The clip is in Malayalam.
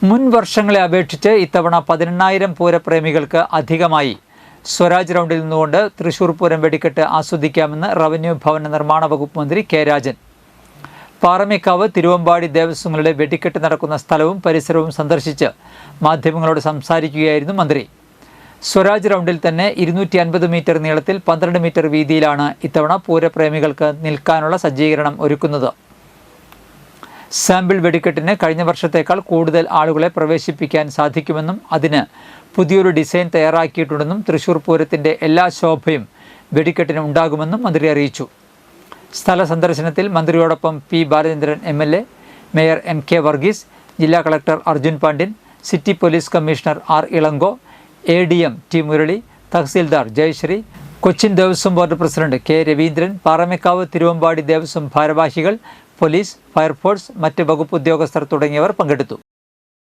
മുൻ വർഷങ്ങളെ അപേക്ഷിച്ച് ഇത്തവണ 18,000 പൂരപ്രേമികൾക്ക് അധികമായി സ്വരാജ് റൗണ്ടിൽ നിന്നുകൊണ്ട് തൃശൂർ പൂരം വെടിക്കെട്ട് ആസ്വദിക്കാമെന്ന് റവന്യൂ ഭവന നിർമ്മാണ വകുപ്പ് മന്ത്രി കെ രാജൻ. പാറമേക്കാവ് തിരുവമ്പാടി ദേവസ്വങ്ങളുടെ വെടിക്കെട്ട് നടക്കുന്ന സ്ഥലവും പരിസരവും സന്ദർശിച്ച് മാധ്യമങ്ങളോട് സംസാരിക്കുകയായിരുന്നു മന്ത്രി. സ്വരാജ് റൗണ്ടിൽ തന്നെ 250 മീറ്റർ നീളത്തിൽ 12 മീറ്റർ വീതിയിലാണ് ഇത്തവണ പൂരപ്രേമികൾക്ക് നിൽക്കാനുള്ള സജ്ജീകരണം ഒരുക്കുന്നത്. സാമ്പിൾ വെടിക്കെട്ടിന് കഴിഞ്ഞ വർഷത്തേക്കാൾ കൂടുതൽ ആളുകളെ പ്രവേശിപ്പിക്കാൻ സാധിക്കുമെന്നും അതിന് പുതിയൊരു ഡിസൈൻ തയ്യാറാക്കിയിട്ടുണ്ടെന്നും തൃശൂർ പൂരത്തിൻ്റെ എല്ലാ ശോഭയും വെടിക്കെട്ടിന് ഉണ്ടാകുമെന്നും മന്ത്രി അറിയിച്ചു. സ്ഥല സന്ദർശനത്തിൽ മന്ത്രിയോടൊപ്പം P Balachandran MLA, mayor MK Varghese, ജില്ലാ collector Arjun Pandian, city police commissioner R Ilango, ADM T Murali, tahsildar Jayashree, Cochin Devaswom board president K Raveendran, Paramekkavu Thiruvambadi Devaswom ഭാരവാഹികൾ, പോലീസ്, ഫയർഫോഴ്സ്, മറ്റ് വകുപ്പ് ഉദ്യോഗസ്ഥർ തുടങ്ങിയവർ പങ്കെടുത്തു.